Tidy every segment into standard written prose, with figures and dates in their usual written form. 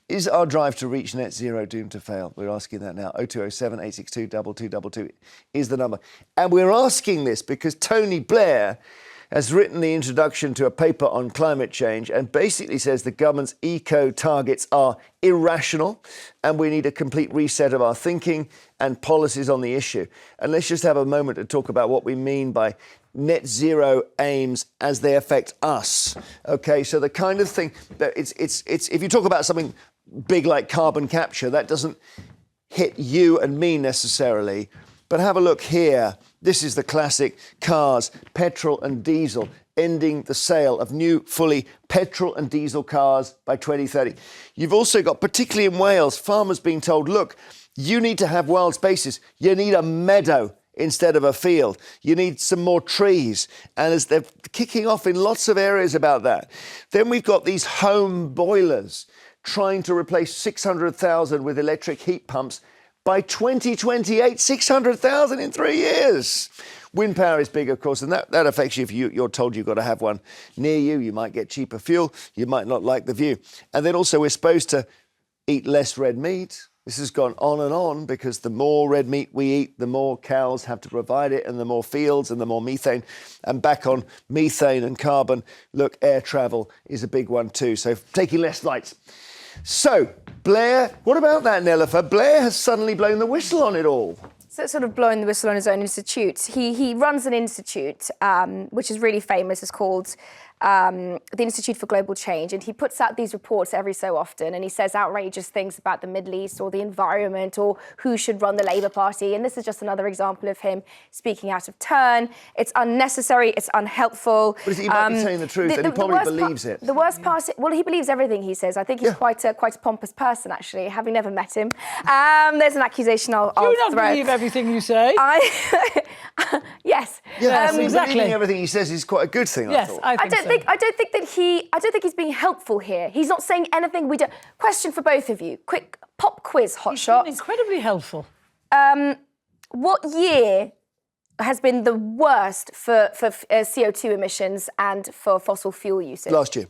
Is our drive to reach net zero doomed to fail? We're asking that now. 0207 862 2222 is the number. And we're asking this because Tony Blair has written the introduction to a paper on climate change and basically says the government's eco targets are irrational and we need a complete reset of our thinking and policies on the issue. And let's just have a moment to talk about what we mean by net zero aims as they affect us. OK, so the kind of thing that it's if you talk about something big like carbon capture, that doesn't hit you and me necessarily. But have a look here. This is the classic cars, petrol and diesel, ending the sale of new, fully petrol and diesel cars by 2030. You've also got, particularly in Wales, farmers being told, look, you need to have wild spaces. You need a meadow instead of a field. You need some more trees. And as they're kicking off in lots of areas about that. Then we've got these home boilers trying to replace 600,000 with electric heat pumps by 2028, 600,000 in 3 years. Wind power is big, of course, and that affects you if you're told you've got to have one near you. You might get cheaper fuel. You might not like the view. And then also we're supposed to eat less red meat. This has gone on and on because the more red meat we eat, the more cows have to provide it and the more fields and the more methane. And back on methane and carbon, look, air travel is a big one too. So taking less flights. So, Blair, what about that, Nelufar? Blair has suddenly blown the whistle on it all. So sort of blowing the whistle on his own institute. He runs an institute, which is really famous. It's called the Institute for Global Change. And he puts out these reports every so often. And he says outrageous things about the Middle East or the environment or who should run the Labour Party. And this is just another example of him speaking out of turn. It's unnecessary. It's unhelpful. But he might be saying the truth and he probably believes it. The worst part, well, he believes everything he says. I think he's quite a pompous person, actually, having never met him. There's an accusation I'll throw. Do you not believe everything you say? Yes. Yeah, exactly. Believing everything he says is quite a good thing, yes, I thought. I don't think he's being helpful here. He's not saying anything we don't. Question for both of you. Quick pop quiz, hot shot. Incredibly helpful. What year has been the worst for CO2 emissions and for fossil fuel usage? Last year.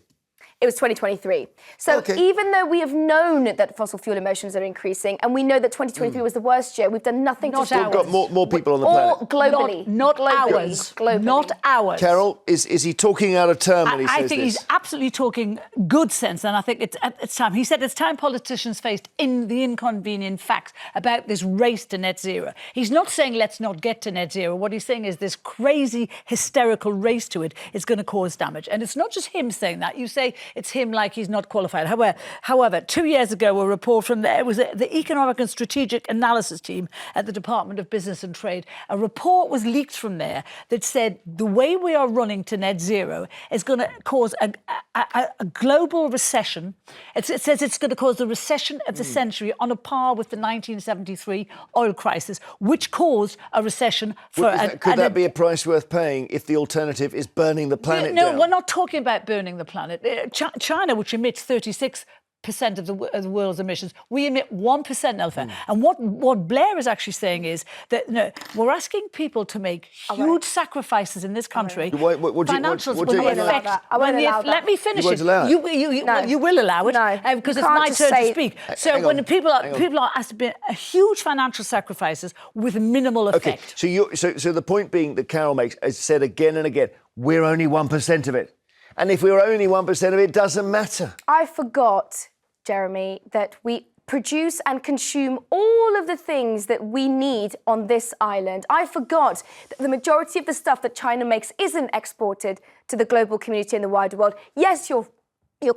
It was 2023. So even though we have known that fossil fuel emissions are increasing and we know that 2023 was the worst year, we've done nothing to stop it. We've got more people on the planet. Globally. Not ours. Globally. Not ours. Carole, is he talking out of turn when he says this? I think he's absolutely talking good sense, and I think it's time. He said it's time politicians faced the inconvenient facts about this race to net zero. He's not saying let's not get to net zero. What he's saying is this crazy, hysterical race to it is going to cause damage. And it's not just him saying that. You say it's him like he's not qualified. However, 2 years ago, a report from the Economic and Strategic Analysis team at the Department of Business and Trade, a report was leaked from there that said the way we are running to net zero is going to cause a global recession. It says it's going to cause the recession of the century on a par with the 1973 oil crisis, which caused a recession for... Could that be a price worth paying if the alternative is burning the planet down? No, we're not talking about burning the planet. China, which emits 36% of the world's emissions, we emit 1%, Nelufar. And what Blair is actually saying is that we're asking people to make huge sacrifices in this country. Financials will affect. Let me finish it. You will allow it because it's my turn to speak. So when people are asked to make huge financial sacrifices with minimal effect. Okay. So the point being that Carole makes is said again and again, we're only 1% of it. And if we're only 1% of it, it doesn't matter. I forgot, Jeremy, that we produce and consume all of the things that we need on this island. I forgot that the majority of the stuff that China makes isn't exported to the global community and the wider world. Yes, you're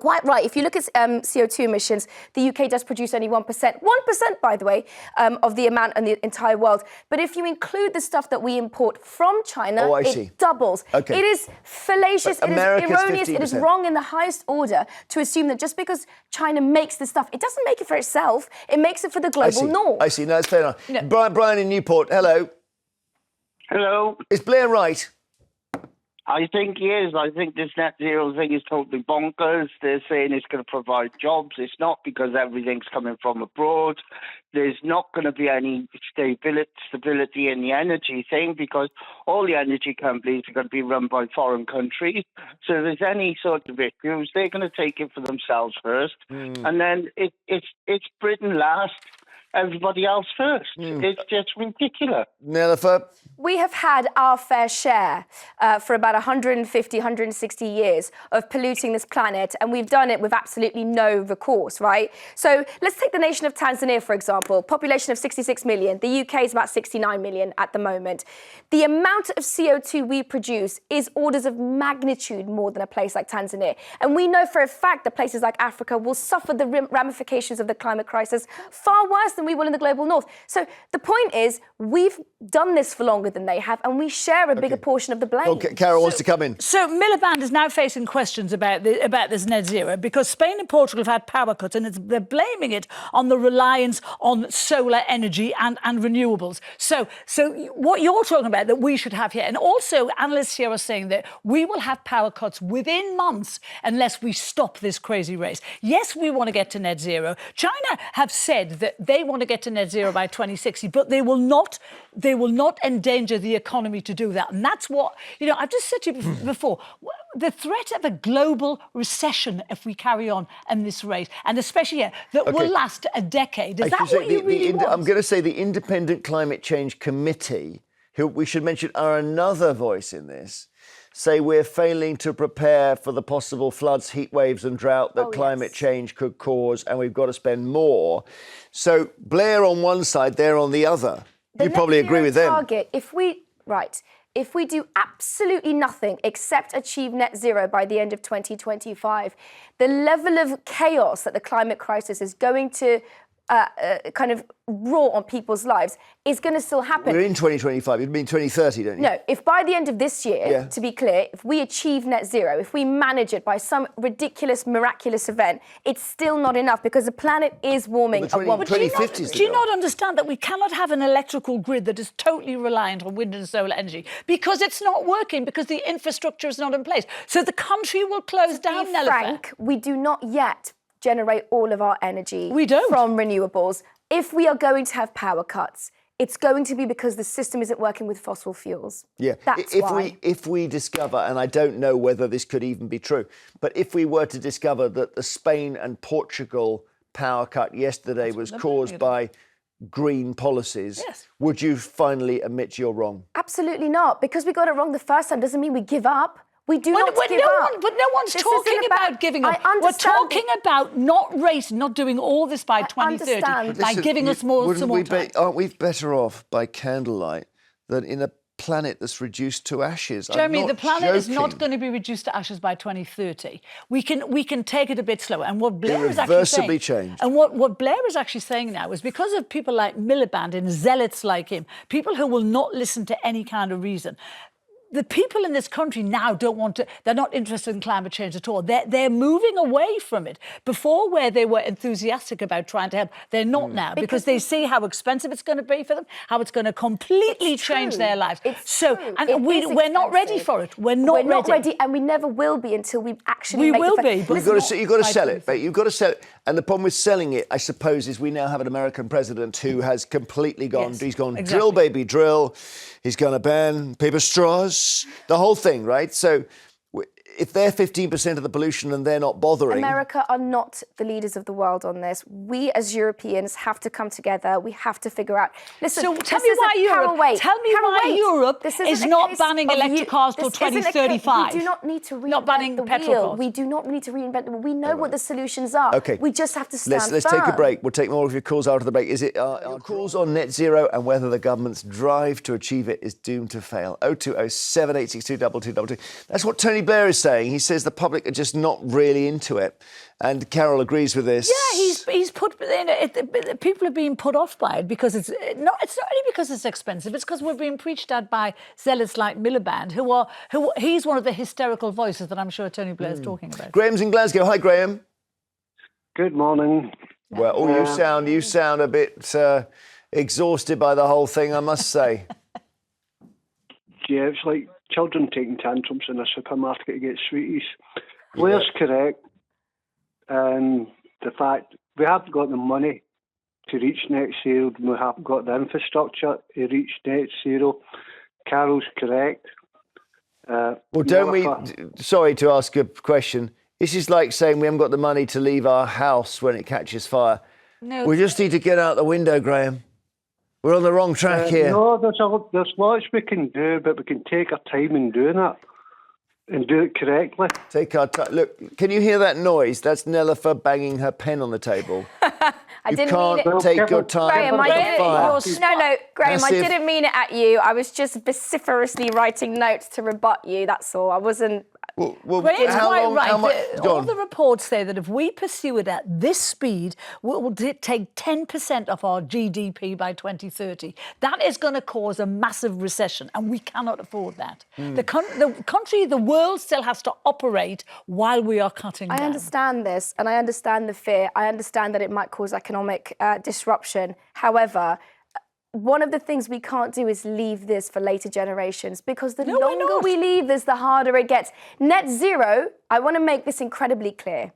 quite right. If you look at CO2 emissions, the UK does produce only 1%. 1%, by the way, of the amount in the entire world. But if you include the stuff that we import from China, it doubles. Okay. It is fallacious, it is erroneous, 50%. It is wrong in the highest order to assume that just because China makes this stuff, it doesn't make it for itself, it makes it for the global north. I see, no, that's fair enough. No. Brian in Newport, hello. Hello. Is Blair right? I think he is. I think this net zero thing is totally bonkers. They're saying it's going to provide jobs. It's not, because everything's coming from abroad. There's not going to be any stability in the energy thing, because all the energy companies are going to be run by foreign countries. So if there's any sort of issues, they're going to take it for themselves first. And then it's Britain last, everybody else first. It's just ridiculous. Nelufar? We have had our fair share for about 150, 160 years of polluting this planet, and we've done it with absolutely no recourse, right? So let's take the nation of Tanzania, for example. Population of 66 million. The UK is about 69 million at the moment. The amount of CO2 we produce is orders of magnitude more than a place like Tanzania. And we know for a fact that places like Africa will suffer the ramifications of the climate crisis far worse than we will in the global north. So the point is, we've done this for longer than they have, and we share a bigger portion of the blame. Okay, Carole wants to come in. So Miliband is now facing questions about this net zero, because Spain and Portugal have had power cuts, and they're blaming it on the reliance on solar energy and renewables. So what you're talking about that we should have here, and also analysts here are saying that we will have power cuts within months unless we stop this crazy race. Yes, we want to get to net zero. China have said that they want to get to net zero by 2060, but they will not endanger the economy to do that. And that's what, I've just said to you before, the threat of a global recession if we carry on in this rate, and especially here, that will last a decade. Is that what you really want? I'm going to say the Independent Climate Change Committee, who we should mention are another voice in this, say we're failing to prepare for the possible floods, heat waves and drought that climate change could cause, and we've got to spend more. So Blair on one side, they're on the other. You probably agree with them. Target, if we do absolutely nothing except achieve net zero by the end of 2025, the level of chaos that the climate crisis is going to kind of raw on people's lives is going to still happen. We're in 2025. You mean 2030, don't you? No, if by the end of this year, to be clear, if we achieve net zero, if we manage it by some ridiculous, miraculous event, it's still not enough, because the planet is warming at 2050 is Do you not understand that we cannot have an electrical grid that is totally reliant on wind and solar energy, because it's not working, because the infrastructure is not in place? So the country will close down, Nelufar. Frank, we do not yet generate all of our energy from renewables. If we are going to have power cuts, it's going to be because the system isn't working with fossil fuels. Yeah, that's why. If we discover, and I don't know whether this could even be true, but if we were to discover that the Spain and Portugal power cut yesterday was caused by green policies, would you finally admit you're wrong? Absolutely not. Because we got it wrong the first time doesn't mean we give up. We do not give up. But no one's talking about giving up. We're talking about not doing all this by 2030, by giving us some more time. Aren't we better off by candlelight than in a planet that's reduced to ashes? Jeremy, the planet is not going to be reduced to ashes by 2030. We can take it a bit slower. And what Blair is actually saying, irreversibly changed. And what Blair is actually saying now is, because of people like Miliband and zealots like him, people who will not listen to any kind of reason, the people in this country now they're not interested in climate change at all. They're moving away from it. Before, where they were enthusiastic about trying to help, they're not now, because they see how expensive it's going to be for them, how it's going to completely change their lives. We're not ready for it. We're not ready, and we never will be until we actually make will be. You've got to sell it, mate. You've got to sell it. And the problem with selling it, I suppose, is we now have an American president who has completely gone, he's gone, drill, baby, drill. He's going to ban paper straws, the whole thing, right? So if they're 15% of the pollution and they're not bothering... America are not the leaders of the world on this. We as Europeans have to come together. We have to figure out... Listen, so tell me why Europe is not banning electric cars till 2035. We do not need to reinvent the wheel. We do not need to reinvent the wheel. We know what the solutions are. Okay. We just have to stand Let's take a break. We'll take more of your calls after the break. Is it your calls on net zero and whether the government's drive to achieve it is doomed to fail? 0207 862 2222. That's what Tony Blair is saying. He says the public are just not really into it, and Carole agrees with this. Yeah, he's put. People are being put off by it because it's not only because it's expensive. It's because we're being preached at by zealots like Miliband, who he's one of the hysterical voices that I'm sure Tony Blair is talking about. Graham's in Glasgow. Hi, Graham. Good morning. Well, you sound a bit exhausted by the whole thing, I must say. Yeah, it's like children taking tantrums in a supermarket to get sweeties. Blair's correct, and the fact we haven't got the money to reach net zero, and we haven't got the infrastructure to reach net zero. Carole's correct. Well, don't we? Sorry to ask a question. This is like saying we haven't got the money to leave our house when it catches fire. No. We just need to get out the window, Graham. We're on the wrong track here. No, there's lots we can do, but we can take our time in doing it and do it correctly. Take our time. Look, can you hear that noise? That's Nelufar banging her pen on the table. I didn't can't mean it. take your time. Graham, I didn't. No, Graham, I Massive. didn't mean it at you. I was just vociferously writing notes to rebut you. That's all. I wasn't. Well, Graham's how quite long? right. How much? Go All on. the reports say that if we pursue it at this speed, we'll take 10% of our GDP by 2030. That is going to cause a massive recession, and we cannot afford that. The country, the world still has to operate while we are cutting down. I understand this, and I understand the fear. I understand that it might cause economic disruption. However, one of the things we can't do is leave this for later generations, because the longer we leave this, the harder it gets. Net zero, I want to make this incredibly clear.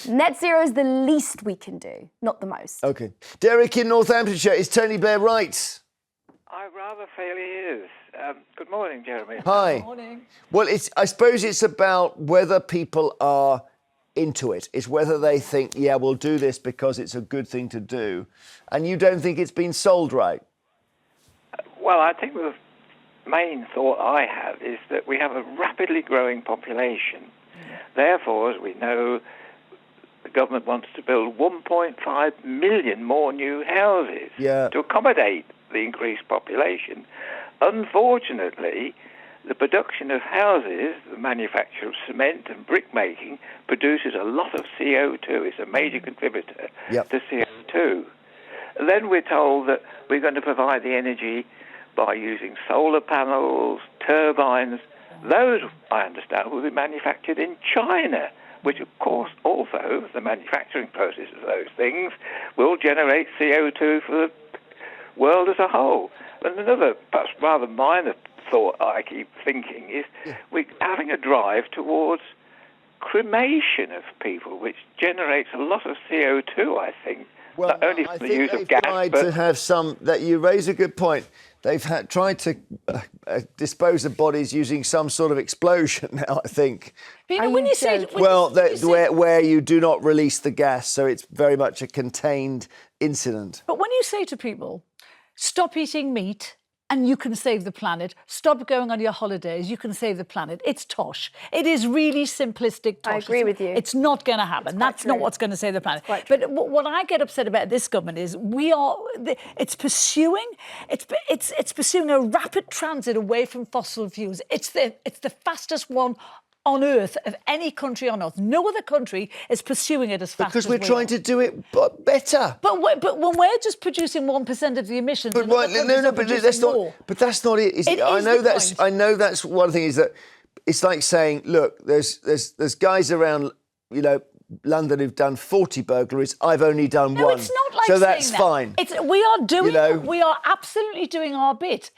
Net zero is the least we can do, not the most. Okay. Derek in Northamptonshire, is Tony Blair right? I rather feel he is. Good morning, Jeremy. Hi. Good morning. Well, I suppose it's about whether people are into it. It's whether they think, yeah, we'll do this because it's a good thing to do. And you don't think it's been sold right? Well, I think the main thought I have is that we have a rapidly growing population. Therefore, as we know, the government wants to build 1.5 million more new houses to accommodate the increased population. Unfortunately, the production of houses, the manufacture of cement and brick making, produces a lot of CO2. It's a major contributor to CO2. And then we're told that we're going to provide the energy by using solar panels, turbines. Those, I understand, will be manufactured in China, which, of course, also the manufacturing process of those things will generate CO2 for the world as a whole. And another, perhaps rather minor thought I keep thinking is we're having a drive towards cremation of people, which generates a lot of CO2, I think. Well, Not only I from the think use they've of gas, tried but to have some. That you raise a good point. They've tried to dispose of bodies using some sort of explosion. Now, I think. But, you know, when you say, where you do not release the gas, so it's very much a contained incident. But when you say to people, stop eating meat and you can save the planet, stop going on your holidays, you can save the planet, it's tosh. It is really simplistic tosh. I agree with you. It's not going to happen. That's not what's going to save the planet. But what I get upset about this government is it's pursuing a rapid transit away from fossil fuels. It's the fastest one on earth of any country on earth. No other country is pursuing it as fast as Because we we're trying to do it better. But when we're just producing 1% of the emissions, But right, but that's not. But that's not it. Is it? I know that's one thing. Is that it's like saying, look, there's guys around, London who've done 40 burglaries. I've only done one. No, it's not like so saying that's that. fine. We are absolutely doing our bit,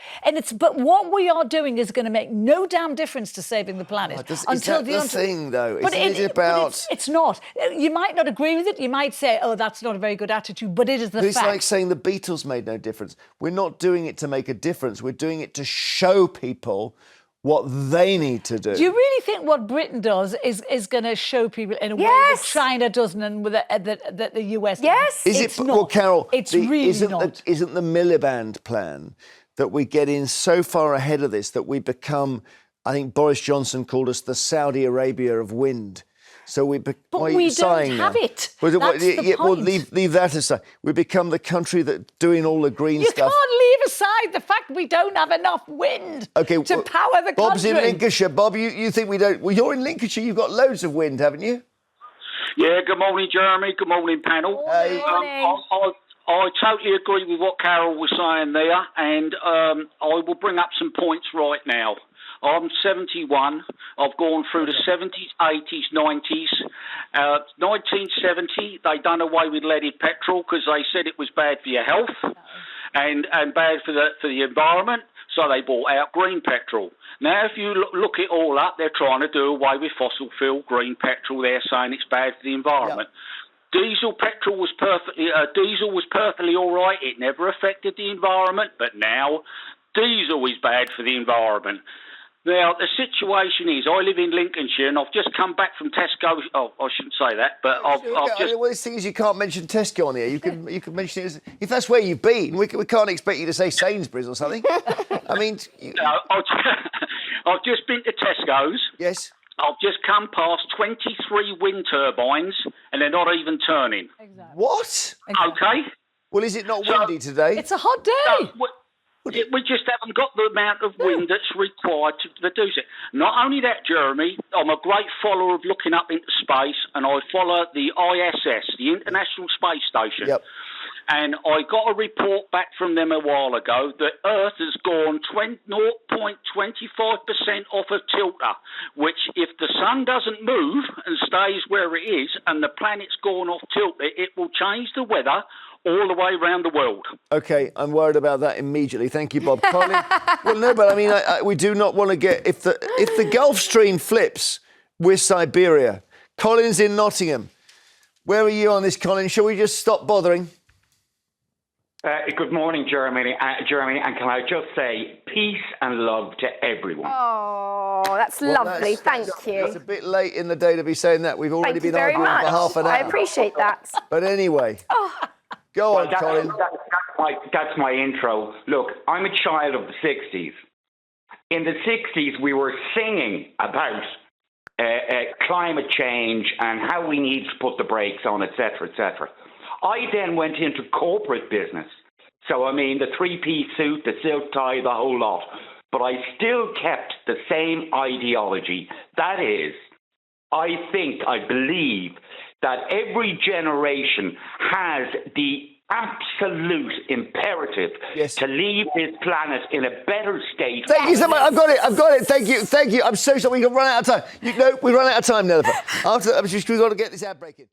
but what we are doing is going to make no damn difference to saving the planet Is that the thing, though? But Isn't it about? It's not. You might not agree with it. You might say, "Oh, that's not a very good attitude," but it is the fact. It's like saying the Beatles made no difference. We're not doing it to make a difference. We're doing it to show people what they need to do. Do you really think what Britain does is going to show people in a way that China doesn't and that the US doesn't? Yes. It's not. Well, Carole, it's really not. Isn't the Miliband plan that we get in so far ahead of this that we become, I think Boris Johnson called us the Saudi Arabia of wind. So we But we don't have it. That's the Well, point. leave that aside. We become the country that's doing all the green You stuff. can't leave aside the fact we don't have enough wind to power the Bob's country. in Lincolnshire. Bob, you think we don't? Well, you're in Lincolnshire. You've got loads of wind, haven't you? Yeah, good morning, Jeremy. Good morning, panel. Good morning. I totally agree with what Carole was saying there, and I will bring up some points right now. I'm 71. I've gone through the 70s, 80s, 90s. 1970, they done away with leaded petrol because they said it was bad for your health and bad for the environment. So they bought out green petrol. Now, if you look it all up, they're trying to do away with fossil fuel, green petrol. They're saying it's bad for the environment. Yep. Diesel was perfectly all right. It never affected the environment, but now diesel is bad for the environment. Now, the situation is, I live in Lincolnshire, and I've just come back from Tesco. Oh, I shouldn't say that, but I've just... Well, this thing is, you can't mention Tesco on here. You can mention it if that's where you've been. We can't expect you to say Sainsbury's or something. I mean... No, I've just been to Tesco's. Yes. I've just come past 23 wind turbines, and they're not even turning. Exactly. What? Okay. Well, is it not windy today? It's a hot day. We just haven't got the amount of wind that's required to produce it. Not only that, Jeremy, I'm a great follower of looking up into space, and I follow the ISS, the International Space Station. Yep. And I got a report back from them a while ago that Earth has gone 0.25% off of tilter, which if the sun doesn't move and stays where it is and the planet's gone off tilter, it will change the weather all the way around the world. OK, I'm worried about that immediately. Thank you, Bob. Colin? Well, no, but I mean, we do not want to get... If the Gulf Stream flips with Siberia, Colin's in Nottingham. Where are you on this, Colin? Shall we just stop bothering? Good morning, Jeremy. And can I just say peace and love to everyone? Oh, that's lovely. Thank you. It's a bit late in the day to be saying that. We've already been arguing for half an hour. I appreciate that. But anyway, go on, Colin. That's my intro. Look, I'm a child of the 60s. In the 60s, we were singing about climate change and how we need to put the brakes on, etc., etc. I then went into corporate business. So, I mean, the three-piece suit, the silk tie, the whole lot. But I still kept the same ideology. That is, I believe that every generation has the absolute imperative to leave this planet in a better state. Thank you so much. I've got it. Thank you. I'm so sorry. We can run out of time. We run out of time, Nelufar. We've got to get this ad break in.